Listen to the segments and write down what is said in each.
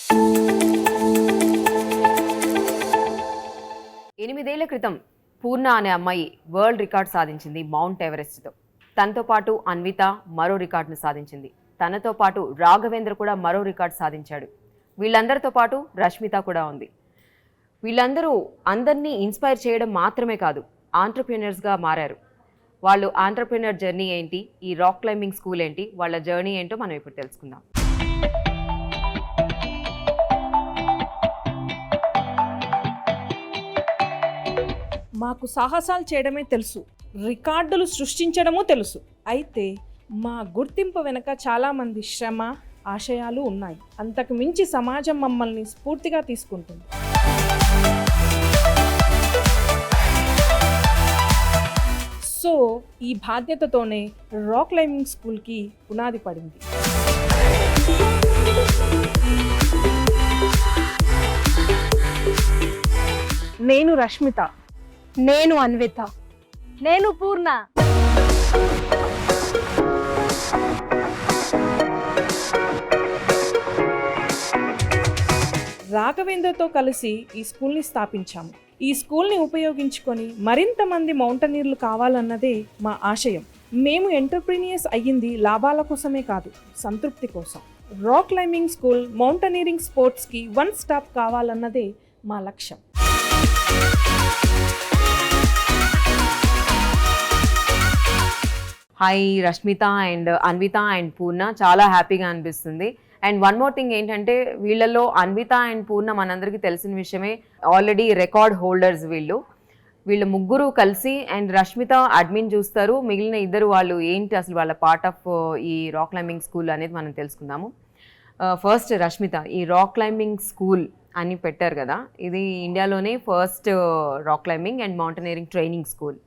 8 ఏళ్ల క్రితం పూర్ణ అనే అమ్మాయి వరల్డ్ రికార్డ్ సాధించింది మౌంట్ ఎవరెస్ట్తో. తనతో పాటు అన్విత మరో రికార్డును సాధించింది. తనతో పాటు రాఘవేంద్ర కూడా మరో రికార్డు సాధించాడు. వీళ్ళందరితో పాటు రష్మిత కూడా ఉంది. వీళ్ళందరూ అందరినీ ఇన్స్పైర్ చేయడం మాత్రమే కాదు, ఆంటర్‌ప్రెన్యూర్స్గా మారారు. వాళ్ళు ఆంటర్‌ప్రెన్యూర్ జర్నీ ఏంటి, ఈ రాక్ క్లైంబింగ్ స్కూల్ ఏంటి, వాళ్ళ జర్నీ ఏంటో మనం ఇప్పుడు తెలుసుకుందాం. మాకు సాహసాలు చేయడమే తెలుసు, రికార్డులు సృష్టించడము తెలుసు. అయితే మా గుర్తింపు వెనుక చాలామంది శ్రమ, ఆశయాలు ఉన్నాయి. అంతకు మించి సమాజం మమ్మల్ని స్ఫూర్తిగా తీసుకుంటుంది. సో ఈ బాధ్యతతోనే రాక్ క్లైంబింగ్ స్కూల్కి పునాది పడింది. నేను రష్మిత, నేను అన్విత, నేను పూర్ణ. రాఘవేంద్రతో కలిసి ఈ స్కూల్ని స్థాపించాము. ఈ స్కూల్ని ఉపయోగించుకొని మరింత మంది మౌంటనీర్లు కావాలన్నదే మా ఆశయం. మేము ఎంటర్‌ప్రెన్యూర్స్ అయ్యింది లాభాల కోసమే కాదు, సంతృప్తి కోసం. రాక్ క్లైంబింగ్ స్కూల్ మౌంటనీరింగ్ స్పోర్ట్స్కి వన్ స్టాప్ కావాలన్నదే మా లక్ష్యం. Hi Rashmitha and Anvitha and Purna, చాలా హ్యాపీగా అనిపిస్తుంది. అండ్ వన్ మోర్ థింగ్ ఏంటంటే, వీళ్ళల్లో అన్విత అండ్ పూర్ణ మనందరికీ తెలిసిన విషయమే, ఆల్రెడీ రికార్డ్ హోల్డర్స్ వీళ్ళు ముగ్గురు కలిసి. అండ్ రష్మిత అడ్మిన్ చూస్తారు, మిగిలిన ఇద్దరు వాళ్ళు ఏంటి అసలు వాళ్ళ పార్ట్ ఆఫ్ ఈ రాక్ క్లైంబింగ్ స్కూల్ అనేది మనం తెలుసుకుందాము. ఫస్ట్ రష్మిత, ఈ రాక్ క్లైంబింగ్ స్కూల్ అని పెట్టారు కదా, ఇది ఇండియాలోనే first rock climbing and mountaineering training school.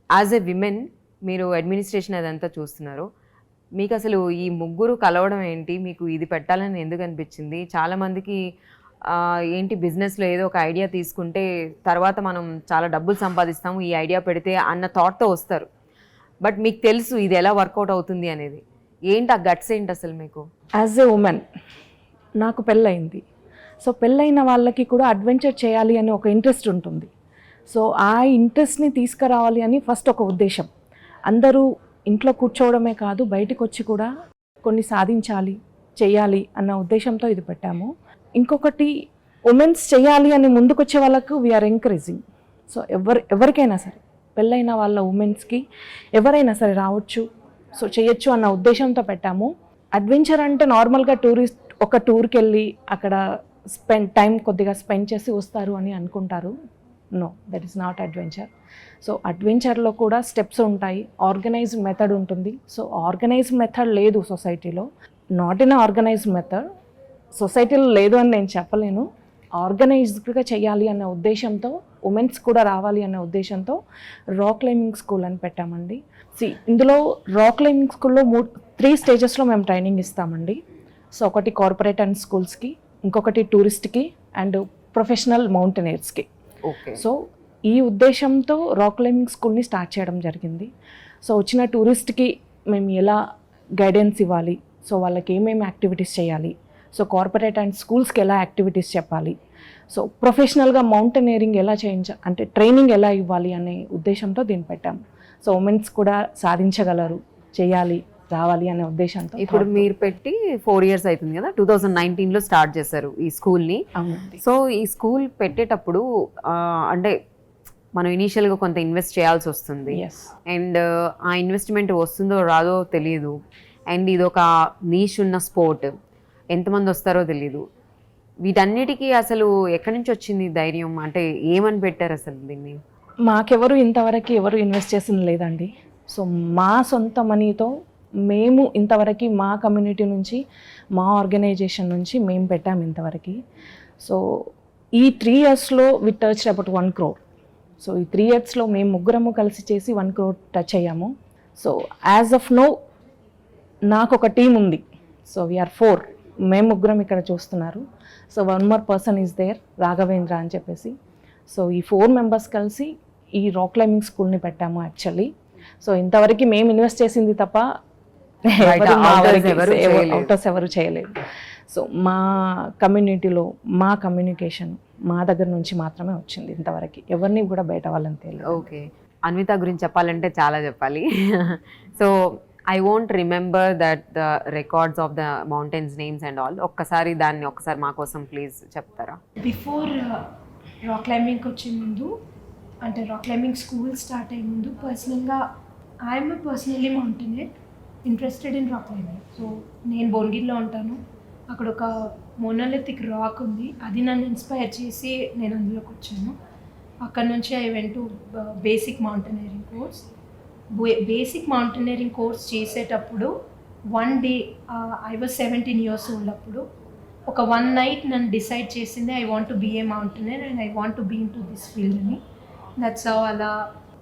As a women మీరు అడ్మినిస్ట్రేషన్ అదంతా చూస్తున్నారు, మీకు అసలు ఈ ముగ్గురు కలవడం ఏంటి, మీకు ఇది పెట్టాలని ఎందుకు అనిపించింది? చాలామందికి ఏంటి బిజినెస్లో ఏదో ఒక ఐడియా తీసుకుంటే తర్వాత మనం చాలా డబ్బులు సంపాదిస్తాము ఈ ఐడియా పెడితే అన్న థాట్తో వస్తారు. బట్ మీకు తెలుసు ఇది ఎలా వర్కౌట్ అవుతుంది అనేది. ఏంటి ఆ గట్స్ ఏంటి అసలు మీకు? యాజ్ ఎ ఉమెన్ నాకు పెళ్ళయింది. సో పెళ్ళైన వాళ్ళకి కూడా అడ్వెంచర్ చేయాలి అని ఒక ఇంట్రెస్ట్ ఉంటుంది. సో ఆ ఇంట్రెస్ట్ని తీసుకురావాలి అని ఫస్ట్ ఒక ఉద్దేశం. అందరూ ఇంట్లో కూర్చోవడమే కాదు, బయటకు వచ్చి కూడా కొన్ని సాధించాలి, చేయాలి అన్న ఉద్దేశంతో ఇది పెట్టాము. ఇంకొకటి, ఉమెన్స్ చేయాలి అని ముందుకొచ్చే వాళ్ళకు వీఆర్ ఎంకరేజింగ్. సో ఎవరికైనా సరే, పెళ్ళైన వాళ్ళ ఉమెన్స్కి ఎవరైనా సరే రావచ్చు, సో చేయొచ్చు అన్న ఉద్దేశంతో పెట్టాము. అడ్వెంచర్ అంటే నార్మల్గా ఒక టూర్కి వెళ్ళి అక్కడ టైం కొద్దిగా స్పెండ్ చేసి వస్తారు అని అనుకుంటారు. No, that is not adventure. So అడ్వెంచర్లో కూడా స్టెప్స్ ఉంటాయి, ఆర్గనైజ్డ్ మెథడ్ ఉంటుంది. సో ఆర్గనైజ్డ్ మెథడ్ లేదు సొసైటీలో, నాట్ ఇన్ ఆర్గనైజ్డ్ మెథడ్ సొసైటీలో లేదు అని నేను చెప్పలేను. ఆర్గనైజ్డ్గా చేయాలి అనే ఉద్దేశంతో, ఉమెన్స్ కూడా రావాలి అనే ఉద్దేశంతో రాక్ క్లైంబింగ్ స్కూల్ అని పెట్టామండి. ఇందులో రాక్ క్లైంబింగ్ స్కూల్లో 3 స్టేజెస్లో మేము ట్రైనింగ్ ఇస్తామండి. సో ఒకటి కార్పొరేట్ అండ్ స్కూల్స్కి, ఇంకొకటి టూరిస్ట్కి అండ్ ప్రొఫెషనల్ మౌంటనీర్స్కి. సో ఈ ఉద్దేశంతో రాక్ క్లైంబింగ్ స్కూల్ని స్టార్ట్ చేయడం జరిగింది. సో వచ్చిన టూరిస్ట్కి మేము ఎలా గైడెన్స్ ఇవ్వాలి, సో వాళ్ళకి ఏమేమి యాక్టివిటీస్ చేయాలి, సో కార్పొరేట్ అండ్ స్కూల్స్కి ఎలా యాక్టివిటీస్ చెప్పాలి, సో ప్రొఫెషనల్గా మౌంటనీరింగ్ ఎలా అంటే ట్రైనింగ్ ఎలా ఇవ్వాలి అనే ఉద్దేశంతో దీన్ని పెట్టాము. సో ఉమెన్స్ కూడా సాధించగలరు, చేయాలి, రావాలి అనే ఉద్దేశంతో. ఇప్పుడు మీరు పెట్టి 4 years అవుతుంది కదా, 2019లో స్టార్ట్ చేశారు ఈ స్కూల్ని. సో ఈ స్కూల్ పెట్టేటప్పుడు అంటే మనం ఇనీషియల్గా కొంత ఇన్వెస్ట్ చేయాల్సి వస్తుంది. అండ్ ఆ ఇన్వెస్ట్మెంట్ వస్తుందో రాదో తెలియదు. అండ్ ఇది ఒక నీష్ ఉన్న స్పోర్ట్, ఎంతమంది వస్తారో తెలియదు. వీటన్నిటికీ అసలు ఎక్కడి నుంచి వచ్చింది ధైర్యం? అంటే ఏమని పెట్టారు అసలు దీన్ని? మాకెవరు ఇంతవరకు ఎవరు ఇన్వెస్ట్ చేసింది లేదండి. సో మా సొంత మనీతో మేము ఇంతవరకు మా కమ్యూనిటీ నుంచి, మా ఆర్గనైజేషన్ నుంచి మేము పెట్టాము ఇంతవరకు. సో ఈ 3 yearsలో we touch about 1 crore. So ఈ 3 yearsలో మేము ముగ్గురము కలిసి చేసి 1 crore టచ్ అయ్యాము. సో యాజ్ ఆఫ్ నో నాకు ఒక టీం ఉంది. సో వీఆర్ 4, మేము ముగ్గురం ఇక్కడ చూస్తున్నారు. So 1 more person is there, Raghavendra అని చెప్పేసి. సో ఈ 4 members కలిసి ఈ రాక్ క్లైంబింగ్ స్కూల్ని పెట్టాము యాక్చువల్లీ. సో ఇంతవరకు మేము ఇన్వెస్ట్ చేసింది తప్ప అవుటర్స్ ఎవరు చేయలేదు. సో మా కమ్యూనిటీలో మా కమ్యూనికేషన్ మా దగ్గర నుంచి మాత్రమే వచ్చింది ఇంతవరకు. ఎవరిని కూడా బయట వాళ్ళని తెలియదు. ఓకే, అన్విత గురించి చెప్పాలంటే చాలా చెప్పాలి. So I won't remember that the records of the mountains names and all. ఒక్కసారి దాన్ని ఒక్కసారి మా కోసం ప్లీజ్ చెప్తారా? బిఫోర్ రాక్ క్లైంబింగ్కి వచ్చే ముందు, అంటే రాక్ క్లైంబింగ్ స్కూల్ స్టార్ట్ అయ్యే ముందు, పర్సనల్గా I'm personally mountaineer interested in rock climbing. So నేను భువనగిరిలో ఉంటాను. అక్కడ ఒక మోనోలిథిక్ రాక్ ఉంది, అది నన్ను ఇన్స్పైర్ చేసి నేను అందులోకి వచ్చాను. అక్కడ నుంచి I went to basic mountaineering course. Basic mountaineering course చేసేటప్పుడు one day I was 17 years old. అప్పుడు ఒక వన్ నైట్ నన్ను డిసైడ్ చేసింది, I want to be a mountaineer and I want to be in to this field అని. That's how అలా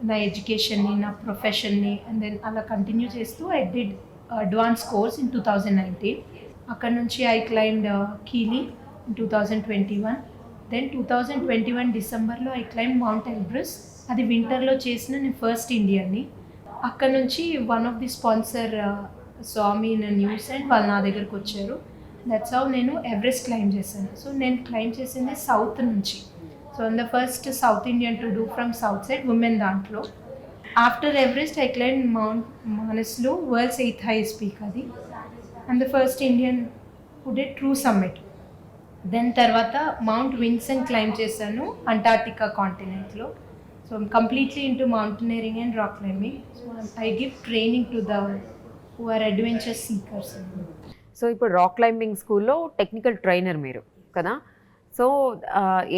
నా ఎడ్యుకేషన్ని, నా ప్రొఫెషన్ని అండ్ దెన్ అలా కంటిన్యూ చేస్తూ I did advance course in 2019. అక్కడ నుంచి I climbed Kili in 2021. Then 2021 డిసెంబర్లో ఐ క్లైమ్ మౌంట్ ఎల్బ్రస్. అది వింటర్లో చేసిన నేను ఫస్ట్ ఇండియన్ని. అక్కడ నుంచి వన్ ఆఫ్ ది స్పాన్సర్ స్వామి న్యూస్ అండ్ వాళ్ళు నా దగ్గరకు వచ్చారు. దట్స్ హౌ నేను ఎవరెస్ట్ క్లైమ్ చేశాను. సో నేను క్లైమ్ చేసింది సౌత్ నుంచి. So in the first south Indian to do from south side women దాంట్లో. After Everest I climb mount మానస్లో వరల్డ్స్ 8th highest peak అది. And the first Indian who did true summit. Then తర్వాత mount Vinson climb చేశాను Antarctica కాంటినెంట్లో. So I'm completely into mountaineering and rock climbing. So I give training to the who are adventure seekers. So ఇప్పుడు rock climbing స్కూల్లో technical trainer మీరు కదా. So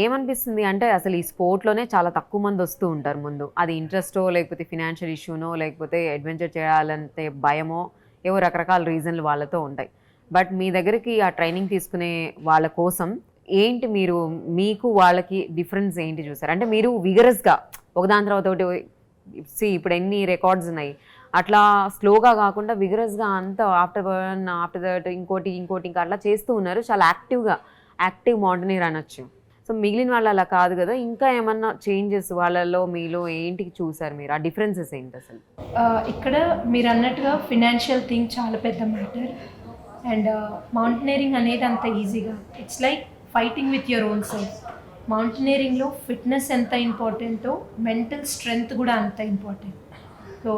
ఏమనిపిస్తుంది అంటే అసలు ఈ స్పోర్ట్లోనే చాలా తక్కువ మంది వస్తూ ఉంటారు ముందు. అది ఇంట్రెస్టో లేకపోతే ఫినాన్షియల్ ఇష్యూనో లేకపోతే అడ్వెంచర్ చేయాలంటే భయమో ఏవో రకరకాల రీజన్లు వాళ్ళతో ఉంటాయి. బట్ మీ దగ్గరికి ఆ ట్రైనింగ్ తీసుకునే వాళ్ళ కోసం ఏంటి మీరు, మీకు వాళ్ళకి డిఫరెన్స్ ఏంటి చూసారు? అంటే మీరు విగరస్గా ఒకదాని తర్వాత ఒకటి ఇప్పుడు ఎన్ని రికార్డ్స్ ఉన్నాయి అట్లా స్లోగా కాకుండా విగరస్గా అంతా ఆఫ్టర్ దట్ ఇంకోటి ఇంకా అట్లా చేస్తూ ఉన్నారు. చాలా యాక్టివ్ మౌంటైనర్ అనొచ్చు. సో మిగిలిన వాళ్ళు అలా కాదు కదా. ఇంకా ఏమన్నా చేంజెస్ వాళ్ళలో మీలో ఏంటి చూసారు మీరు? ఆ డిఫరెన్సెస్ ఏంటి అసలు? ఇక్కడ మీరు అన్నట్టుగా ఫినాన్షియల్ థింగ్ చాలా పెద్ద మ్యాటర్. అండ్ మౌంటైనరింగ్ అనేది అంత ఈజీగా, it's like fighting with your own self. మౌంటైనరింగ్లో ఫిట్నెస్ ఎంత ఇంపార్టెంటో మెంటల్ స్ట్రెంగ్త్ కూడా అంత ఇంపార్టెంట్. సో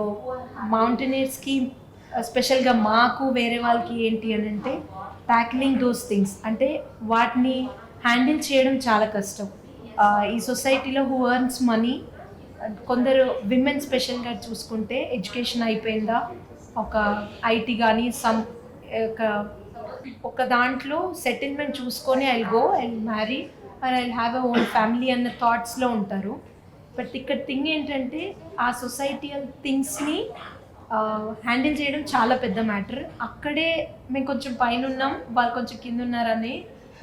మౌంటైనర్స్కి స్పెషల్గా మాకు వేరే వాళ్ళకి ఏంటి అని అంటే ట్యాక్లింగ్ దోస్ థింగ్స్, అంటే వాటిని హ్యాండిల్ చేయడం చాలా కష్టం. ఈ సొసైటీలో హూ ఎర్న్స్ మనీ, కొందరు విమెన్ స్పెషల్గా చూసుకుంటే ఎడ్యుకేషన్ అయిపోయిందా, ఒక ఐటీ కానీ ఒక దాంట్లో సెటిల్మెంట్ చూసుకొని I go and marry or I have a own family అన్న థాట్స్లో ఉంటారు. బట్ ఇక్కడ థింగ్ ఏంటంటే ఆ సొసైటియల్ థింగ్స్ని హ్యాండిల్ చేయడం చాలా పెద్ద మ్యాటర్. అక్కడే మేము కొంచెం పైన ఉన్నాం, వాళ్ళు కొంచెం కింద ఉన్నారని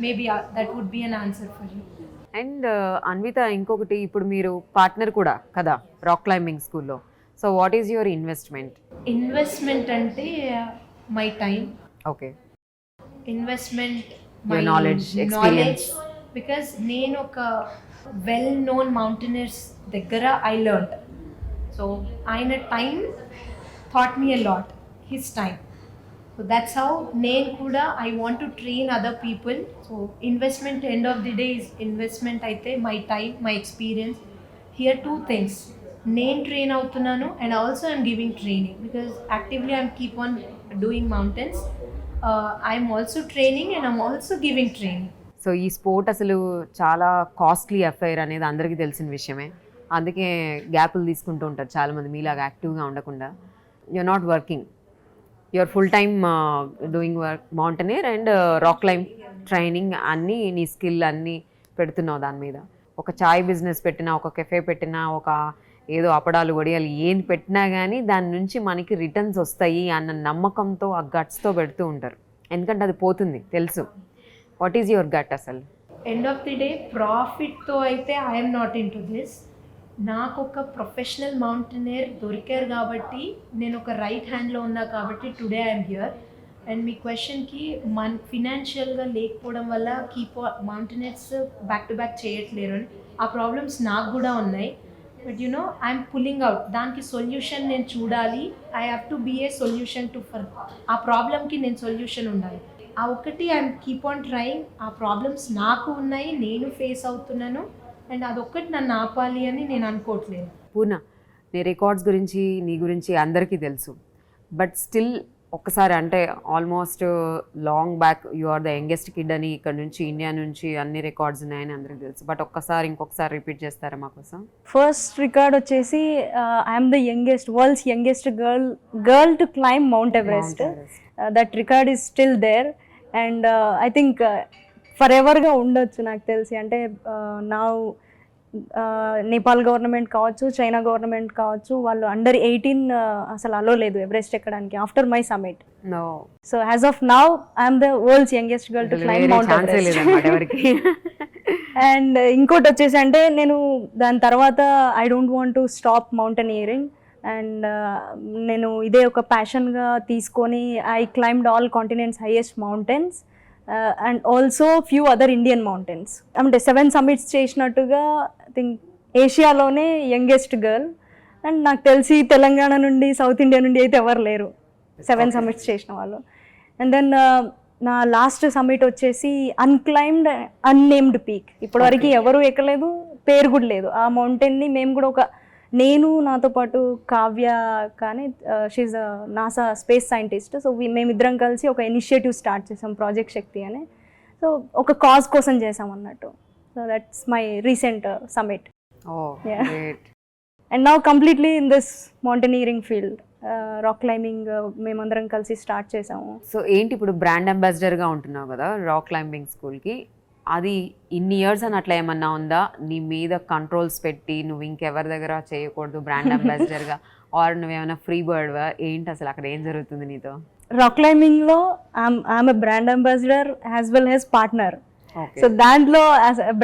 maybe that would be an answer for you. And Anvitha, ఇంకొకటి, ఇప్పుడు మీరు పార్ట్నర్ కూడా కదా రాక్ క్లైంబింగ్ స్కూల్లో. So what is your investment అంటే my time. Okay. Investment my knowledge, experience. Because నేను ఒక వెల్ నోన్ మౌంటైనర్స్ దగ్గర ఐ లెర్న్. సో ఆయన time thought me a lot, his time. So that's how నేను కూడా I want to train other people. So investment end of the day is investment అయితే my time, my experience. Here two things, నేను train అవుతున్నాను and also I'm giving training because actively I'm keep on doing mountains. I'm also training and I'm also giving training. So ఈ sport అసలు చాలా costly affair అనేది అందరికీ తెలిసిన విషయమే. అందుకే గ్యాపులు తీసుకుంటూ ఉంటారు చాలామంది మీలాగా యాక్టివ్గా ఉండకుండా. You are not working, you are full time doing work mountaineer and rock climb training అన్నీ, నీ స్కిల్ అన్నీ పెడుతున్నావు దాని మీద. ఒక చాయ్ బిజినెస్ పెట్టినా, ఒక కెఫే పెట్టినా, ఒక ఏదో అప్పడాలు వడియాలు ఏం పెట్టినా కానీ దాని నుంచి మనకి రిటర్న్స్ వస్తాయి అన్న నమ్మకంతో ఆ గట్స్తో పెడుతూ ఉంటారు. ఎందుకంటే అది పోతుంది తెలుసు. వాట్ ఈజ్ యువర్ గట్ అసలు? ఎండ్ ఆఫ్ ది డే ప్రాఫిట్తో అయితే I'm not in to this. నాకు ఒక ప్రొఫెషనల్ మౌంటైనర్ దొరికారు కాబట్టి, నేను ఒక రైట్ హ్యాండ్లో ఉన్నా కాబట్టి టుడే ఐఎమ్ హియర్. అండ్ మీ క్వశ్చన్కి ఫినాన్షియల్గా లేకపోవడం వల్ల మౌంటైనర్స్ బ్యాక్ టు బ్యాక్ చేయట్లేరు అని, ఆ ప్రాబ్లమ్స్ నాకు కూడా ఉన్నాయి. But you know I'm pulling out. దానికి సొల్యూషన్ నేను చూడాలి. I have to be a solution to for ఆ ప్రాబ్లమ్కి నేను సొల్యూషన్ ఉండాలి. ఆ ఒకటి ఐఎమ్ కీప్ ఆన్ ట్రయింగ్. ఆ ప్రాబ్లమ్స్ నాకు ఉన్నాయి, నేను ఫేస్ అవుతున్నాను, అండ్ అదొక్కటి నన్ను ఆపాలి అని నేను అనుకోవట్లేదు. పూర్ణ, నీ రికార్డ్స్ గురించి నీ గురించి అందరికీ తెలుసు, బట్ స్టిల్ ఒక్కసారి అంటే almost long back you are the youngest kid అని ఇక్కడ నుంచి ఇండియా నుంచి అన్ని రికార్డ్స్ ఉన్నాయని అందరికీ తెలుసు, బట్ ఇంకొకసారి రిపీట్ చేస్తారా మా కోసం? ఫస్ట్ రికార్డ్ వచ్చేసి I'm the youngest world's youngest girl to climb mount Everest. That record is still there and I think for ఎవర్గా ఉండొచ్చు నాకు తెలిసి. అంటే నా నేపాల్ గవర్నమెంట్ కావచ్చు, చైనా గవర్నమెంట్ కావచ్చు, వాళ్ళు అండర్ 18 అసలు అలో లేదు ఎవరెస్ట్ ఎక్కడానికి after my summit. So as of now I'm the world's youngest girl to climb mount Everest. And ఇంకోటి వచ్చేసి అంటే నేను దాని తర్వాత I don't want to stop mountaineering and నేను ఇదే ఒక ప్యాషన్గా తీసుకొని I climbed all continents highest mountains and also few other Indian mountains. అంటే 7 సమిట్స్ చేసినట్టుగా ఐ థింక్ ఏషియాలోనే యంగెస్ట్ గర్ల్. అండ్ నాకు తెలిసి తెలంగాణ నుండి సౌత్ ఇండియా నుండి అయితే ఎవరు లేరు 7 సమిట్స్ చేసిన వాళ్ళు. అండ్ దెన్ నా లాస్ట్ సమిట్ వచ్చేసి అన్క్లైమ్డ్ అన్నేమ్డ్ పీక్. ఇప్పటివరకు ఎవరు ఎక్కలేదు, పేరు కూడా లేదు ఆ మౌంటైన్ని. మేము కూడా నేను నాతో పాటు కావ్య కానీ she NASA space scientist. So మేమిద్దరం కలిసి ఒక ఇనిషియేటివ్ స్టార్ట్ చేసాం, ప్రాజెక్ట్ శక్తి అని. సో ఒక కాజ్ కోసం చేసాం అన్నట్టు. So that's my recent summit. And now completely in this mountaineering field, rock climbing మేమందరం కలిసి స్టార్ట్ చేసాము. సో ఏంటి ఇప్పుడు బ్రాండ్ అంబాసిడర్గా ఉంటున్నావు కదా రాక్ క్లైంబింగ్ స్కూల్కి, అది ఇన్ని ఇయర్స్ అని అట్లా ఏమన్నా ఉందా? నీ మీద కంట్రోల్స్ పెట్టి నువ్వు ఇంకెవరి దగ్గర చేయకూడదు బ్రాండ్ అంబాసిడర్గా, ఆర్ నువ్వేమైనా ఫ్రీ బర్డ్వా ఏంటి అసలు అక్కడ ఏం జరుగుతుంది నీతో? రాక్ క్లైంబింగ్లో I'm a brand ambassador as well as partner. So దాంట్లో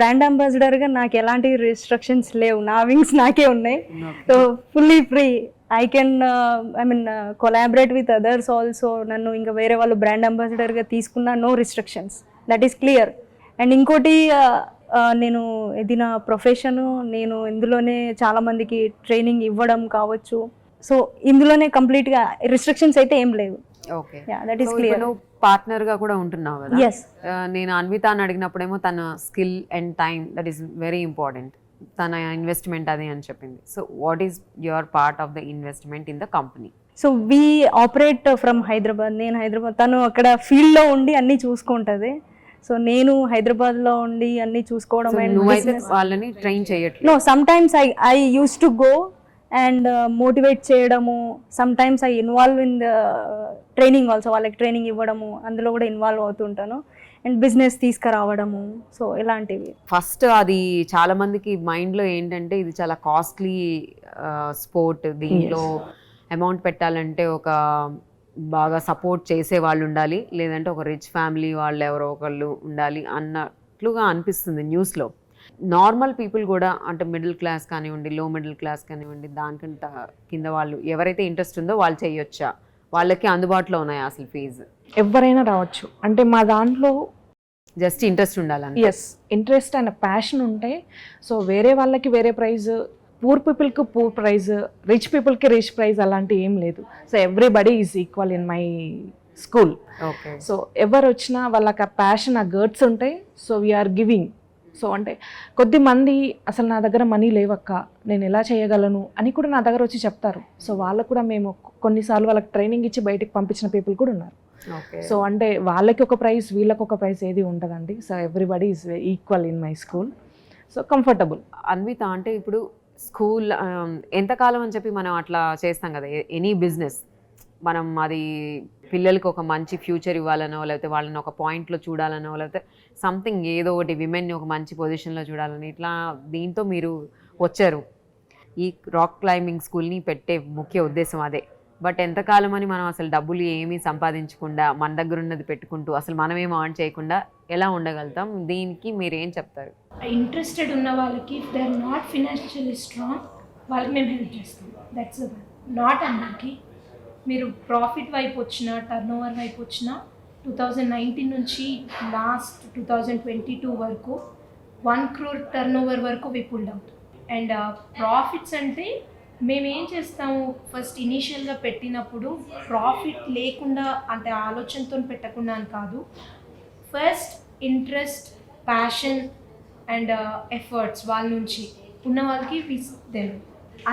బ్రాండ్ అంబాసిడర్గా నాకు ఎలాంటి రిస్ట్రిక్షన్స్ లేవు, నా వింగ్స్ నాకే ఉన్నాయి. So fully free, I can collaborate with others also. నన్ను ఇంకా వేరే వాళ్ళు బ్రాండ్ అంబాసిడర్గా తీసుకున్నా no restrictions, that is clear. And ఇంకోటి నేను ఇది నా ప్రొఫెషను, నేను ఇందులోనే చాలామందికి ట్రైనింగ్ ఇవ్వడం కావచ్చు. సో ఇందులోనే కంప్లీట్గా రిస్ట్రిక్షన్స్ అయితే ఏం లేవు. Okay, that is clear. నువ్వు పార్ట్నర్గా కూడా ఉంటున్నావు కదా. Yes. నేను అన్విత అని అడిగినప్పుడేమో తన skill and time that is very important, తన ఇన్వెస్ట్మెంట్ అది అని చెప్పింది. So what is your part of the investment in the company? So we operate from Hyderabad. నేను హైదరాబాద్, తను అక్కడ ఫీల్డ్లో ఉండి అన్నీ చూసుకుంటుంది. సో నేను హైదరాబాద్లో ఉండి అన్నీ చూసుకోవడం. నువ్వైతే వాళ్ళని ట్రైన్ చేయట్లేదు? No, sometimes I use to go and motivate చేయడము. Sometimes I involve in the training also, వాళ్ళకి ట్రైనింగ్ ఇవ్వడము, అందులో కూడా ఇన్వాల్వ్ అవుతుంటాను. అండ్ బిజినెస్ తీసుకురావడము, సో ఇలాంటివి. ఫస్ట్ అది చాలా మందికి మైండ్లో ఏంటంటే ఇది చాలా కాస్ట్లీ స్పోర్ట్, దీంట్లో అమౌంట్ పెట్టాలంటే ఒక బాగా సపోర్ట్ చేసే వాళ్ళు ఉండాలి, లేదంటే ఒక రిచ్ ఫ్యామిలీ వాళ్ళు ఎవరో ఒకళ్ళు ఉండాలి అన్నట్లుగా అనిపిస్తుంది న్యూస్లో. నార్మల్ పీపుల్ కూడా అంటే మిడిల్ క్లాస్ కానివ్వండి, లో మిడిల్ క్లాస్ కానివ్వండి, దానికంటే కింద వాళ్ళు ఎవరైతే ఇంట్రెస్ట్ ఉందో వాళ్ళు చేయొచ్చా? వాళ్ళకి అందుబాటులో ఉన్నాయా అసలు ఫీజు? ఎవరైనా రావచ్చు. అంటే మా దాంట్లో జస్ట్ ఇంట్రెస్ట్ ఉండాలని. ఎస్, ఇంట్రెస్ట్ అండ్ ప్యాషన్ ఉంటే సో వేరే వాళ్ళకి వేరే ప్రైజ్, పూర్ పీపుల్కి పూర్ ప్రైజ్, రిచ్ పీపుల్కి రిచ్ ప్రైజ్ అలాంటివి ఏం లేదు. So everybody is equal in my school. Okay, so ఎవరు వచ్చినా వాళ్ళకి ఆ ప్యాషన్, ఆ గర్డ్స్ ఉంటాయి. So we are giving. సో అంటే కొద్దిమంది అసలు నా దగ్గర మనీ లేవక్క, నేను ఎలా చేయగలను అని కూడా నా దగ్గర వచ్చి చెప్తారు. సో వాళ్ళకు కూడా మేము కొన్నిసార్లు వాళ్ళకి ట్రైనింగ్ ఇచ్చి బయటికి పంపించిన పీపుల్ కూడా ఉన్నారు. సో అంటే వాళ్ళకి ఒక ప్రైజ్, వీళ్ళకి ఒక ప్రైజ్ ఏది ఉండదండి. So everybody is equal in my school. So comfortable. Anvitha, అంటే ఇప్పుడు స్కూల్ ఎంతకాలం అని చెప్పి మనం అట్లా చేస్తాం కదా, ఎనీ బిజినెస్ మనం అది పిల్లలకి ఒక మంచి ఫ్యూచర్ ఇవ్వాలనో, లేకపోతే వాళ్ళని ఒక పాయింట్లో చూడాలనో, లేకపోతే సంథింగ్ ఏదో ఒకటి విమెన్ని ఒక మంచి పొజిషన్లో చూడాలని ఇట్లా దీంతో మీరు వచ్చారు. ఈ రాక్ క్లైంబింగ్ స్కూల్ని పెట్టే ముఖ్య ఉద్దేశం అదే. బట్ ఎంతకాలం అని మనం అసలు డబ్బులు ఏమీ సంపాదించకుండా మన దగ్గర ఉన్నది పెట్టుకుంటూ అసలు మనమేం ఆన్ చేయకుండా ఎలా ఉండగలుగుతాం? దీనికి మీరు ఏం చెప్తారు? ఇంట్రెస్టెడ్ ఉన్న వాళ్ళకి, if they are not financially strong, వాళ్ళకి మేము హెల్ప్ చేస్తాం. దట్స్ నాట్ అందరికి. మీరు ప్రాఫిట్ వైపు వచ్చినా, టర్న్ ఓవర్ వైపు వచ్చినా, 2019 నుంచి లాస్ట్ 2022 వరకు 1 crore టర్న్ ఓవర్ వరకు వి పుల్డ్ అవుట్. అండ్ ప్రాఫిట్స్ అంటే మేమేం చేస్తాము, ఫస్ట్ ఇనీషియల్గా పెట్టినప్పుడు ప్రాఫిట్ లేకుండా అంటే ఆలోచనతో పెట్టకుండా అని కాదు, first interest, passion and efforts వాళ్ళ నుంచి ఉన్న వాళ్ళకి దెన్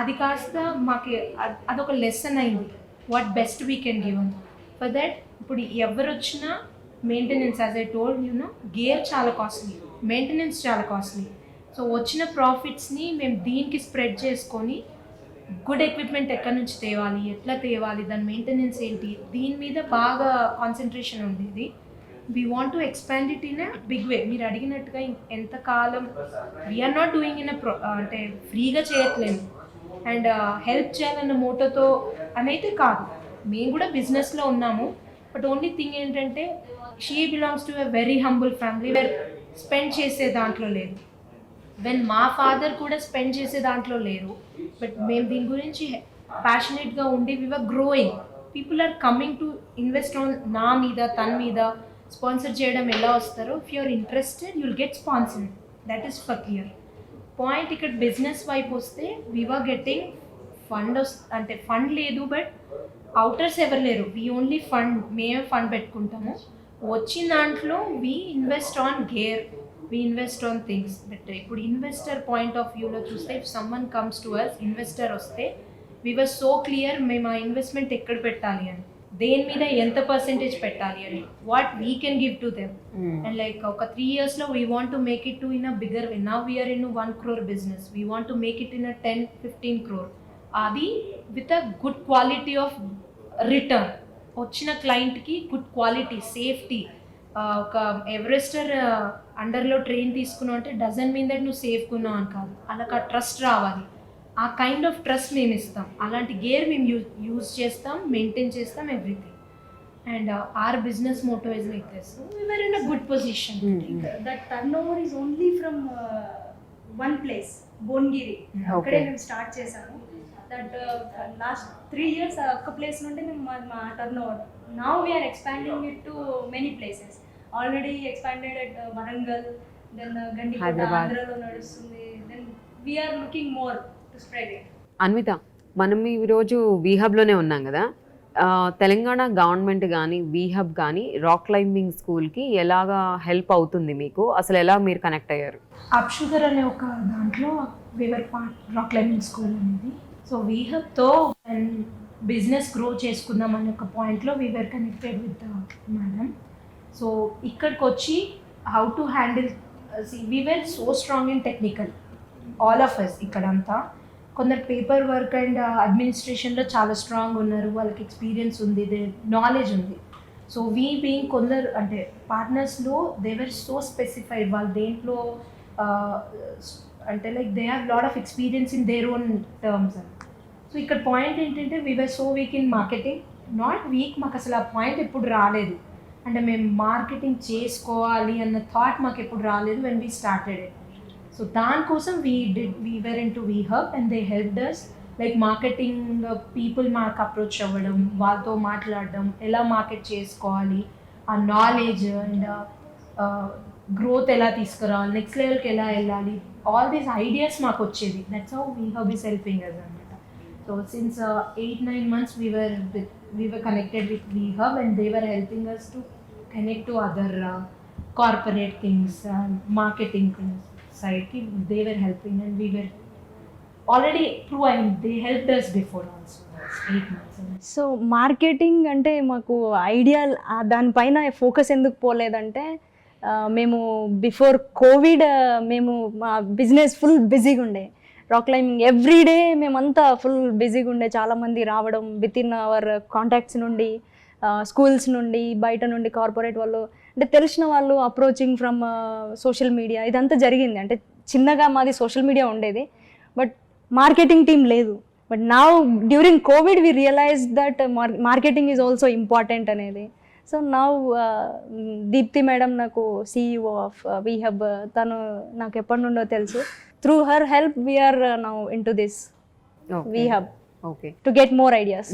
అది కాస్త మాకు అదొక లెసన్ అయింది, what best we can give అని. ఫర్ దట్ ఇప్పుడు ఎవరు వచ్చినా maintenance, as I told you know, gear చాలా కాస్ట్లీ, మెయింటెనెన్స్ చాలా కాస్ట్లీ. సో వచ్చిన ప్రాఫిట్స్ని మేము దీనికి స్ప్రెడ్ చేసుకొని గుడ్ ఎక్విప్మెంట్ ఎక్కడి నుంచి తేవాలి, ఎట్లా తేవాలి, దాని మెయింటెనెన్స్ ఏంటి, దీని మీద బాగా కాన్సన్ట్రేషన్ ఉండేది. We want to expand it in a big way. మీరు అడిగినట్టుగా ఎంతకాలం వీఆర్ నాట్ డూయింగ్ ఇన్ అంటే ఫ్రీగా చేయట్లేము అండ్ హెల్ప్ చేయాలన్న మోటోతో అనైతే కాదు, మేము కూడా బిజినెస్లో ఉన్నాము. బట్ ఓన్లీ థింగ్ ఏంటంటే she belongs to a very humble family wear spend చేసే దాంట్లో లేదు. వెన్ మా ఫాదర్ కూడా స్పెండ్ చేసే దాంట్లో లేరు. బట్ మేము దీని గురించి ప్యాషనేట్గా ఉండి we are growing, people are coming to invest on నా మీద, తన మీద. స్పాన్సర్ చేయడం ఎలా వస్తారో, if you are interested you'll get sponsored, that is for clear point. ఇక్కడ బిజినెస్ వైపు వస్తే వీఆర్ గెట్టింగ్ ఫండ్ అంటే ఫండ్ లేదు, బట్ అవుటర్స్ ఎవరు లేరు, వీ ఓన్లీ ఫండ్, మేమే ఫండ్ పెట్టుకుంటాము. వచ్చిన దాంట్లో we invest on gear, we invest on things. But ఇప్పుడు ఇన్వెస్టర్ పాయింట్ ఆఫ్ వ్యూలో చూస్తే, if someone comes to us, investor వస్తే వీ వర్ సో క్లియర్ మేము ఆ ఇన్వెస్ట్మెంట్ ఎక్కడ పెట్టాలి అని, దేని మీద ఎంత పర్సెంటేజ్ పెట్టాలి అని, what we can give to them. And like ఒక 3 yearsలో we want to make it to in a bigger way. Now we're in 1 crore business, we want to make it in a 10-15 crore. అది with a good quality of return. వచ్చిన క్లయింట్కి good quality, safety. ఒక ఎవరెస్టర్ అండర్లో train తీసుకున్నావు అంటే doesn't mean that నువ్వు సేఫ్గా ఉన్నావు అని కాదు, అలా ట్రస్ట్ రావాలి. ఆ కైండ్ ఆఫ్ ట్రస్ట్ మేము ఇస్తాం, అలాంటి గేర్ మేము యూజ్ చేస్తాం, మెయింటైన్ చేస్తాం, everything. And our business motto is like this, we are in a good position. That turnover is only from one place, Bhuvanagiri. అక్కడే మేము స్టార్ట్ చేసాము. దట్ లాస్ట్ 3 years ఒక్క ప్లేస్ నుండి మేము మా turnover. Now we are expanding it to many places. Already expanded at Warangal, then Gandikota ఆంధ్రలో నడుస్తుంది, then we are looking more to spread it. Anvitha, మనం ఈరోజు వీహబ్లోనే ఉన్నాం కదా, తెలంగాణ గవర్నమెంట్ కానీ వీహబ్ కానీ రాక్ క్లైంబింగ్ స్కూల్కి ఎలాగా హెల్ప్ అవుతుంది మీకు, అసలు ఎలా మీరు కనెక్ట్ అయ్యారు? అప్షుగర్ అనే ఒక దాంట్లో we are part rock climbing school అనేది. సో వీహబ్తో బిజినెస్ గ్రో చేసుకుందాం అనే ఒక పాయింట్లో we are connected with madam. So ఇక్కడికి వచ్చి how to handle, we are so strong in technical, all of us ఇక్కడంతా. కొందరు పేపర్ వర్క్ అండ్ అడ్మినిస్ట్రేషన్లో చాలా స్ట్రాంగ్ ఉన్నారు, వాళ్ళకి ఎక్స్పీరియన్స్ ఉంది, నాలెడ్జ్ ఉంది. సో వీ బీయింగ్ కొందరు అంటే పార్ట్నర్స్లో దేవర్ సో స్పెసిఫైడ్, వాళ్ళు దేంట్లో అంటే like they have lot of experience in their own terms అని. సో ఇక్కడ పాయింట్ ఏంటంటే we are so weak in marketing, not weak, మాకు అసలు ఆ పాయింట్ ఎప్పుడు రాలేదు. అంటే మేము మార్కెటింగ్ చేసుకోవాలి అన్న థాట్ మాకు ఎప్పుడు రాలేదు when we started it. So దానికోసం we were in to WeHub and they helped us. Like marketing people మాకు అప్రోచ్ అవ్వడం, వాళ్ళతో మాట్లాడడం, ఎలా మార్కెట్ చేసుకోవాలి, ఆ నాలెడ్జ్ అండ్ గ్రోత్ ఎలా తీసుకురావాలి, నెక్స్ట్ లెవెల్కి ఎలా వెళ్ళాలి, ఆల్ దీస్ ఐడియాస్ మాకు వచ్చేది. That's how WeHub is helping us అనమాట. So since 8-9 months we were connected with VHub and they were helping us to connect to other corporate things, marketing side. They were helping and we were already proving they helped us before also. 8 months. So marketing అంటే మాకు idea దానిపైన focus ఎందుకు పోలేదంటే, మేము before Covid మేము మా business full బిజీగా ఉండే. Rock climbing everyday మేమంతా ఫుల్ బిజీగా ఉండే, చాలామంది రావడం విత్ ఇన్ అవర్ కాంటాక్ట్స్ నుండి, స్కూల్స్ నుండి, బయట నుండి కార్పొరేట్ వాళ్ళు, అంటే తెలిసిన వాళ్ళు అప్రోచింగ్ ఫ్రమ్ సోషల్ మీడియా, ఇదంతా జరిగింది. అంటే చిన్నగా మాది సోషల్ మీడియా ఉండేది, బట్ మార్కెటింగ్ టీమ్ లేదు. But now during Covid we realise that marketing is also important అనేది. సో నౌ దీప్తి మేడం నాకు CEO ఆఫ్ వీహబ్, తను నాకు ఎప్పటి నుండో తెలుసు. Through her help we're now in to this WeHub okay to get more ideas.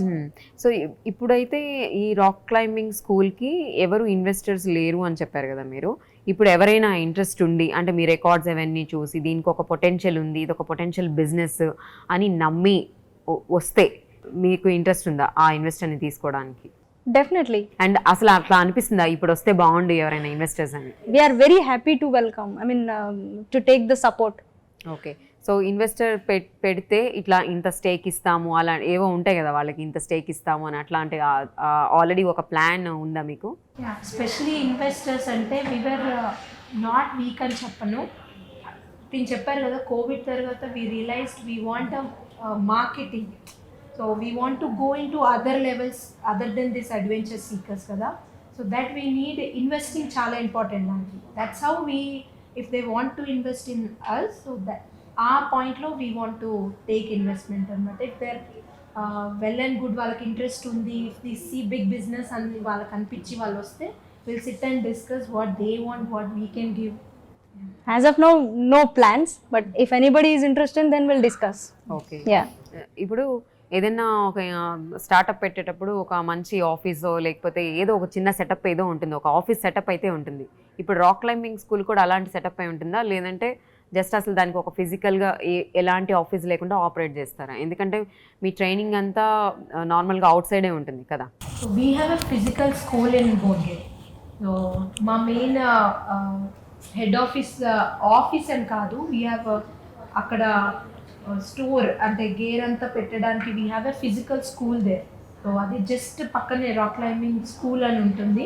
So ఇప్పుడైతే ఈ రాక్ క్లైంబింగ్ స్కూల్కి ఎవరు ఇన్వెస్టర్స్ లేరు అని చెప్పారు కదా మీరు. ఇప్పుడు ఎవరైనా ఇంట్రెస్ట్ ఉండి, అంటే మీ రికార్డ్స్ అవన్నీ చూసి దీనికి ఒక పొటెన్షియల్ ఉంది, ఇది ఒక పొటెన్షియల్ బిజినెస్ అని నమ్మి వస్తే మీకు ఇంట్రెస్ట్ ఉందా ఆ ఇన్వెస్టర్ని తీసుకోవడానికి? Definitely. అండ్ అసలు అట్లా అనిపిస్తుందా ఇప్పుడు వస్తే బాగుండు ఎవరైనా ఇన్వెస్టర్స్ అని? We are very happy to welcome. I mean, to take the support. Okay, so investor పెడితే ఇట్లా ఇంత స్టేక్ ఇస్తాము అలా ఏవో ఉంటాయి కదా వాళ్ళకి, ఇంత స్టేక్ ఇస్తాము అని అట్లాంటి ఆల్రెడీ ఒక ప్లాన్ ఉందా మీకు? ఎస్పెషలీ ఇన్వెస్టర్స్ అంటే వీఆర్ నాట్ వీక్ అని చెప్పను. దీన్ని చెప్పారు కదా, కోవిడ్ తర్వాత we realised we want marketing. So we want to go in to other levels other than this adventure seekers కదా. So that we need investing చాలా ఇంపార్టెంట్ దానికి. That's how we if they want to invest in us, so that ఆ పాయింట్లో we want to take investment అనమాట. If there well and good వాళ్ళకి interest ఉంది, if they see big business అని వాళ్ళకి అనిపించి వాళ్ళు వస్తే will sit and discuss what they want, what we can give. As of now, no plans, but if anybody is interested, then we'll discuss. Okay, Yeah. ఇప్పుడు ఏదైనా ఒక startup పెట్టేటప్పుడు ఒక మంచి ఆఫీసో లేకపోతే ఏదో ఒక చిన్న సెటప్ ఏదో ఉంటుంది, ఒక ఆఫీస్ సెటప్ అయితే ఉంటుంది. ఇప్పుడు రాక్ క్లైంబింగ్ స్కూల్ కూడా అలాంటి సెటప్ అయి ఉంటుందా, లేదంటే జస్ట్ అసలు దానికి ఒక ఫిజికల్గా ఎలాంటి ఆఫీస్ లేకుండా ఆపరేట్ చేస్తారా? ఎందుకంటే మీ ట్రైనింగ్ అంతా నార్మల్గా అవుట్ సైడే ఉంటుంది కదా. So we have a physical school in Bongir. So మా మెయిన్ హెడ్ ఆఫీస్ అని కాదు, వీ హ్యావ్ అక్కడ స్టోర్ అంటే గేర్ అంతా పెట్టడానికి we have a physical school there. So అది జస్ట్ పక్కనే రాక్ క్లైంబింగ్ స్కూల్ అని ఉంటుంది.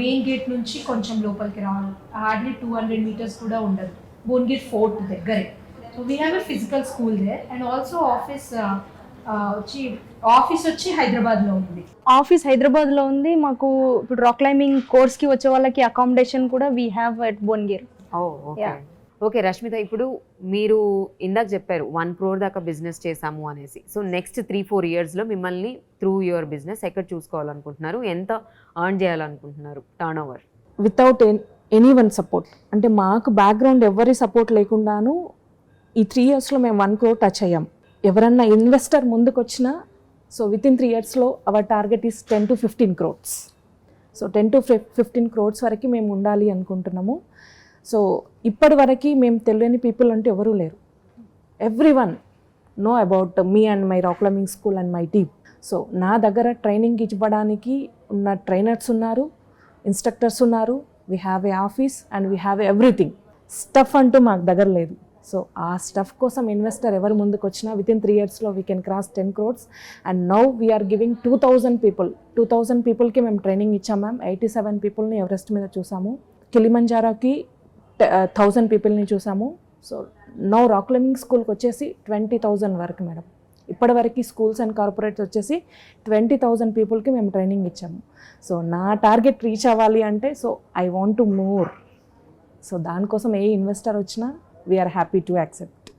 మెయిన్ గేట్ నుంచి కొంచెం లోపలికి రావాలి, హార్డ్లీ 200 meters కూడా ఉండదు, భువనగిరి ఫోర్ట్ దగ్గరే. So we have a physical school there and also office వచ్చి హైదరాబాద్లో ఉంది. ఆఫీస్ హైదరాబాద్లో ఉంది. మాకు ఇప్పుడు రాక్ క్లైంబింగ్ కోర్స్కి వచ్చే వాళ్ళకి అకామిడేషన్ కూడా we have at Bhuvanagiri. Okay okay Rashmita, ఇప్పుడు మీరు ఇందాక చెప్పారు 1 crore దాకా బిజినెస్ చేసాము అనేసి. సో నెక్స్ట్ 3-4 yearsలో మిమ్మల్ని త్రూ యువర్ బిజినెస్ ఎక్కడ చూసుకోవాలనుకుంటున్నారు, ఎంత ఎర్న్ చేయాలనుకుంటున్నారు turn over? Without any one support, అంటే మాకు బ్యాక్గ్రౌండ్ ఎవరి సపోర్ట్ లేకుండాను ఈ 3 yearsలో మేము 1 crore టచ్ అయ్యాం. ఎవరన్నా ఇన్వెస్టర్ ముందుకు వచ్చినా, సో విత్ ఇన్ 3 yearsలో our target is 10 to 15 crores. So 10 to 15 crores వరకు మేము ఉండాలి అనుకుంటున్నాము. సో ఇప్పటి వరకు మేము తెలియని పీపుల్ అంటే ఎవరూ లేరు. Every one know about me and my rock climbing school and my team. So నా దగ్గర ట్రైనింగ్ ఇవ్వడానికి ఉన్న ట్రైనర్స్ ఉన్నారు, ఇన్స్ట్రక్టర్స్ ఉన్నారు, we have A office and we have everything. Stuff అంటూ మాకు దగ్గర లేదు. సో ఆ స్టఫ్ కోసం ఇన్వెస్టర్ ఎవరు ముందుకు వచ్చినా విత్ ఇన్ 3 yearsలో we can cross 10 crores. And now we are giving 2,000 పీపుల్కి మేము ట్రైనింగ్ ఇచ్చాం మ్యామ్. 87 పీపుల్ని ఎవరెస్ట్ మీద చూసాము, కిలిమంజారోకి 1,000 పీపుల్ని చూసాము. సో నౌ రాక్ క్లైంబింగ్ స్కూల్కి వచ్చేసి 20,000 వరకు మేడం. ఇప్పటివరకు స్కూల్స్ అండ్ కార్పొరేట్స్ వచ్చేసి 20,000 పీపుల్కి మేము ట్రైనింగ్ ఇచ్చాము. సో నా టార్గెట్ రీచ్ అవ్వాలి అంటే so I want to more. So దానికోసం ఏ ఇన్వెస్టర్ వచ్చినా వీఆర్ హ్యాపీ టు యాక్సెప్ట్.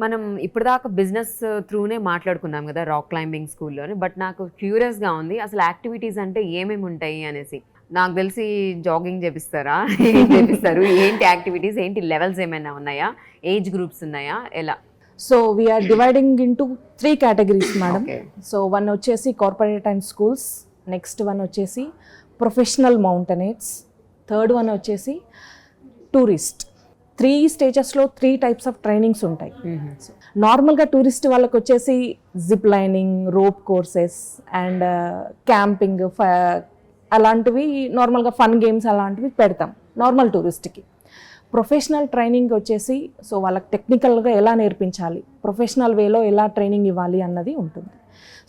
మనం ఇప్పటిదాకా బిజినెస్ త్రూనే మాట్లాడుకున్నాం కదా రాక్ క్లైంబింగ్ స్కూల్లోని, బట్ నాకు క్యూరియస్గా ఉంది అసలు యాక్టివిటీస్ అంటే ఏమేమి ఉంటాయి అనేసి. నాకు తెలిసి జాగింగ్ చేపిస్తారా, ఏం చేపిస్తారు, ఏంటి యాక్టివిటీస్, ఏంటి లెవెల్స్ ఏమైనా ఉన్నాయా, ఏజ్ గ్రూప్స్ ఉన్నాయా, ఎలా? So we are dividing into 3 categories madam. So 1 వచ్చేసి కార్పొరేట్ అండ్ స్కూల్స్, నెక్స్ట్ 1 వచ్చేసి ప్రొఫెషనల్ మౌంటైనర్స్, థర్డ్ 1 వచ్చేసి టూరిస్ట్. 3 stagesలో 3 types ఆఫ్ ట్రైనింగ్స్ ఉంటాయి. నార్మల్గా టూరిస్ట్ వాళ్ళకి వచ్చేసి zip lining, rope courses and camping అలాంటివి, నార్మల్గా ఫన్ గేమ్స్ అలాంటివి పెడతాం నార్మల్ టూరిస్ట్కి. ప్రొఫెషనల్ ట్రైనింగ్ వచ్చేసి సో వాళ్ళకి టెక్నికల్గా ఎలా నేర్పించాలి, ప్రొఫెషనల్ వేలో ఎలా ట్రైనింగ్ ఇవ్వాలి అన్నది ఉంటుంది.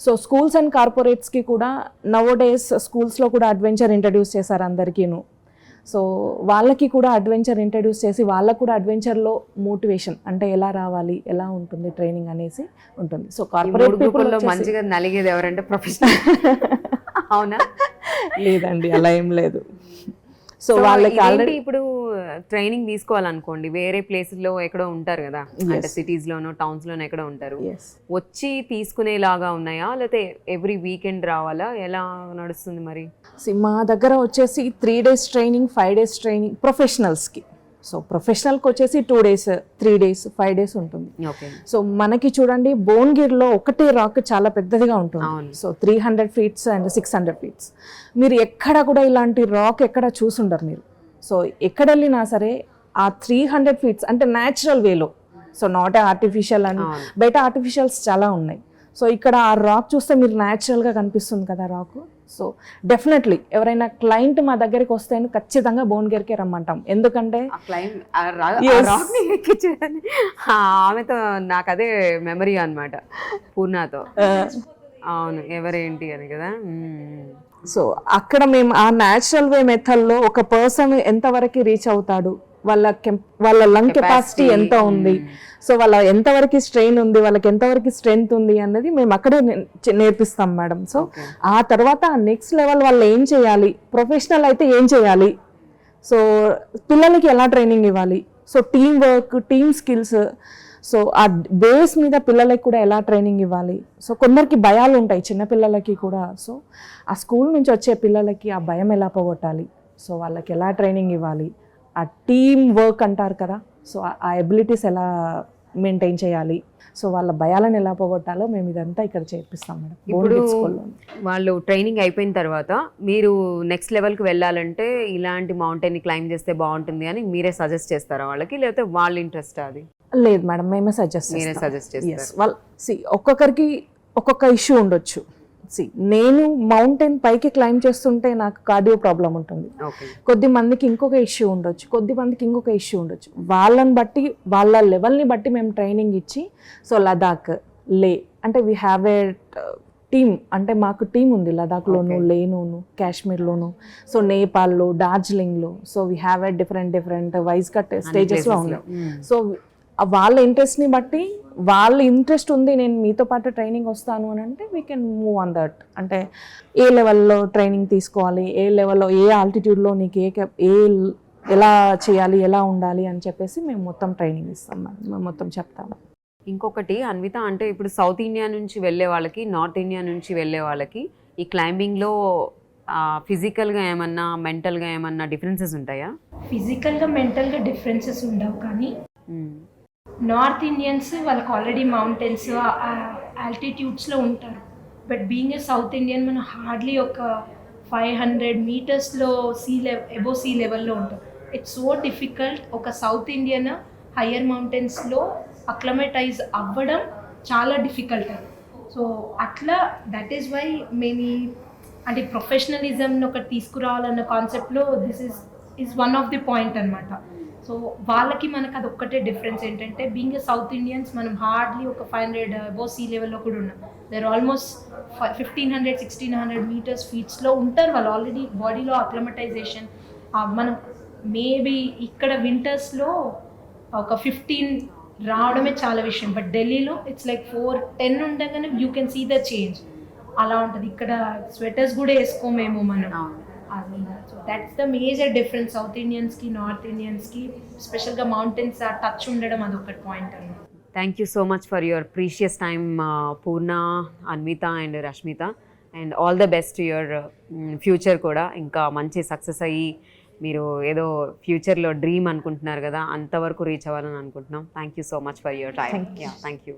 సో స్కూల్స్ అండ్ కార్పొరేట్స్కి కూడా నవ్ డేస్ స్కూల్స్లో కూడా అడ్వెంచర్ ఇంట్రడ్యూస్ చేశారు అందరికీను. సో వాళ్ళకి కూడా అడ్వెంచర్ ఇంట్రడ్యూస్ చేసి వాళ్ళకు కూడా అడ్వెంచర్లో మోటివేషన్ అంటే ఎలా రావాలి, ఎలా ఉంటుంది ట్రైనింగ్ అనేసి ఉంటుంది. సో కార్పొరేట్ పీపుల్లో మంచిగా నలిగేది ఎవరంటే ప్రొఫెషనల్. అవునా? లేదండి, అలా ఏం లేదు. సో వాళ్ళకి ఆల్రెడీ ఇప్పుడు ట్రైనింగ్ తీసుకోవాలనుకోండి, వేరే ప్లేసెస్లో ఎక్కడో ఉంటారు కదా, అంటే సిటీస్లోనో టౌన్స్లోనో ఎక్కడో ఉంటారు, వచ్చి తీసుకునేలాగా ఉన్నాయా, లేకపోతే ఎవ్రీ వీకెండ్ రావాలా, ఎలా నడుస్తుంది మరి? మా దగ్గర వచ్చేసి 3 days ట్రైనింగ్, 5 days ట్రైనింగ్ ప్రొఫెషనల్స్కి. సో ప్రొఫెషనల్కి వచ్చేసి 2 days, 3 days, 5 days ఉంటుంది. ఓకే. సో మనకి చూడండి భువనగిరిలో ఒకటే రాక్ చాలా పెద్దదిగా ఉంటుంది. So 300 feet and 600 feet. మీరు ఎక్కడ కూడా ఇలాంటి రాక్ ఎక్కడ చూసుండరు మీరు. సో ఎక్కడ వెళ్ళినా సరే ఆ 300 feet అంటే న్యాచురల్ వేలో, సో నాట్ ఆర్టిఫిషియల్ అండ్ బయట ఆర్టిఫిషియల్స్ చాలా ఉన్నాయి. సో ఇక్కడ ఆ రాక్ చూస్తే మీరు న్యాచురల్గా కనిపిస్తుంది కదా రాక్. సో డెఫినెట్లీ ఎవరైనా క్లయింట్ మా దగ్గరికి వస్తే ఖచ్చితంగా భువనగిరికే రమ్మంటాం. ఎందుకంటే Yes. ఆమెతో నాకు అదే మెమరీ అన్నమాట, పూర్ణతో. అవును, ఎవరేంటి అని కదా. సో అక్కడ మేము ఆ న్యాచురల్ వే మెథడ్లో ఒక పర్సన్ ఎంతవరకు రీచ్ అవుతాడు, వాళ్ళ లంగ్ కెపాసిటీ ఎంత ఉంది, సో వాళ్ళ ఎంతవరకు స్ట్రెయిన్ ఉంది, వాళ్ళకి ఎంతవరకు స్ట్రెంగ్త్ ఉంది అన్నది మేము అక్కడే నేర్పిస్తాం మేడం. సో ఆ తర్వాత నెక్స్ట్ లెవెల్ వాళ్ళు ఏం చేయాలి, ప్రొఫెషనల్ అయితే ఏం చేయాలి, సో పిల్లలకి ఎలా ట్రైనింగ్ ఇవ్వాలి, so team work, team skills, so ఆ బేస్ మీద పిల్లలకి కూడా ఎలా ట్రైనింగ్ ఇవ్వాలి. సో కొందరికి భయాలు ఉంటాయి చిన్నపిల్లలకి కూడా. సో ఆ స్కూల్ నుంచి వచ్చే పిల్లలకి ఆ భయం ఎలా పోగొట్టాలి, సో వాళ్ళకి ఎలా ట్రైనింగ్ ఇవ్వాలి, ఆ టీమ్ వర్క్ అంటారు కదా, సో ఆ ఎబిలిటీస్ ఎలా మెయింటైన్ చేయాలి, సో వాళ్ళ భయాలను ఎలా పోగొట్టాలో మేము ఇదంతా ఇక్కడ చేర్పిస్తాం మేడం. ఇప్పుడు వాళ్ళు ట్రైనింగ్ అయిపోయిన తర్వాత మీరు నెక్స్ట్ లెవెల్కి వెళ్ళాలంటే ఇలాంటి మౌంటైన్ క్లైంబ్ చేస్తే బాగుంటుంది అని మీరే సజెస్ట్ చేస్తారా వాళ్ళకి, లేకపోతే వాళ్ళ ఇంట్రెస్ట్ అది? లేదు మేడం, మేమే సజెస్ట్ చేస్తారు. వాళ్ళు ఒక్కొక్కరికి ఒక్కొక్క ఇష్యూ ఉండొచ్చు. నేను మౌంటైన్ పైకి క్లైంబ్ చేస్తుంటే నాకు కార్డియో ప్రాబ్లం ఉంటుంది, కొద్ది మందికి ఇంకొక ఇష్యూ ఉండొచ్చు, కొద్ది మందికి ఇంకొక ఇష్యూ ఉండొచ్చు. వాళ్ళని బట్టి వాళ్ళ లెవెల్ని బట్టి మేము ట్రైనింగ్ ఇచ్చి, సో లదాఖ్, లే అంటే వీ హ్యావ్ ఏ టీమ్, అంటే మాకు టీం ఉంది లదాఖ్లోను, లేను, కాశ్మీర్లోను, సో నేపాల్లో, డార్జిలింగ్లో, so we have a different wise cut స్టేజెస్లో ఉన్నాయి. సో వాళ్ళ ఇంట్రెస్ట్ని బట్టి, వాళ్ళ ఇంట్రెస్ట్ ఉంది నేను మీతో పాటు ట్రైనింగ్ వస్తాను అని అంటే we can move on that. అంటే ఏ లెవెల్లో ట్రైనింగ్ తీసుకోవాలి, ఏ లెవెల్లో ఏ ఆల్టిట్యూడ్లో నీకు ఎలా చేయాలి, ఎలా ఉండాలి అని చెప్పేసి మేము మొత్తం ట్రైనింగ్ ఇస్తాం, మేము మొత్తం చెప్తాము. ఇంకొకటి అన్విత, అంటే ఇప్పుడు సౌత్ ఇండియా నుంచి వెళ్ళే వాళ్ళకి, నార్త్ ఇండియా నుంచి వెళ్ళే వాళ్ళకి ఈ క్లైంబింగ్లో ఫిజికల్గా ఏమన్నా, మెంటల్గా ఏమన్నా డిఫరెన్సెస్ ఉంటాయా? ఫిజికల్గా మెంటల్గా డిఫరెన్సెస్ ఉండవు, కానీ నార్త్ ఇండియన్స్ వాళ్ళకి ఆల్రెడీ మౌంటైన్స్ ఆల్టిట్యూడ్స్లో ఉంటారు. But being a south Indian మనం హార్డ్లీ ఒక 500 మీటర్స్లో అబోవ్ సీ లెవెల్లో ఉంటాం. It's so difficult. ఒక సౌత్ ఇండియన్ హయ్యర్ మౌంటైన్స్లో అక్లమటైజ్ అవ్వడం చాలా డిఫికల్ట్. సో అట్లా దట్ ఈస్ వై మేము అంటే ప్రొఫెషనలిజంని ఒకటి తీసుకురావాలన్న కాన్సెప్ట్లో this is one of the point అనమాట. సో వాళ్ళకి మనకు అది ఒక్కటే డిఫరెన్స్ ఏంటంటే, బీయింగ్ ఏ సౌత్ ఇండియన్స్ మనం హార్డ్లీ ఒక 500 అబోవ్ సీ లెవెల్లో కూడా ఉన్నాం. దేర్ ఆల్మోస్ట్ 1500-1600 మీటర్స్ ఫీట్స్లో ఉంటారు వాళ్ళు ఆల్రెడీ. బాడీలో అక్లమటైజేషన్ మనం మేబీ ఇక్కడ వింటర్స్లో ఒక 15 రావడమే చాలా విషయం, బట్ ఢిల్లీలో ఇట్స్ లైక్ 4-10 ఉండగానే you can see the change. అలా ఉంటుంది. ఇక్కడ స్వెటర్స్ కూడా వేసుకోమేమో మనం. So that's the major difference south ఇండియన్స్కి, నార్త్ ఇండియన్స్కి. స్పెషల్గా మౌంటైన్స్ ఆ టచ్ ఉండడం అదొకటి పాయింట్ అన్నమాట. Thank you so much for your precious time Purna, Anvitha and Rashmitha, and all the best your future కూడా. ఇంకా మంచి సక్సెస్ అయ్యి మీరు ఏదో ఫ్యూచర్లో డ్రీమ్ అనుకుంటున్నారు కదా, అంతవరకు రీచ్ అవ్వాలని అనుకుంటున్నాం. Thank you so much for your time. Thank you.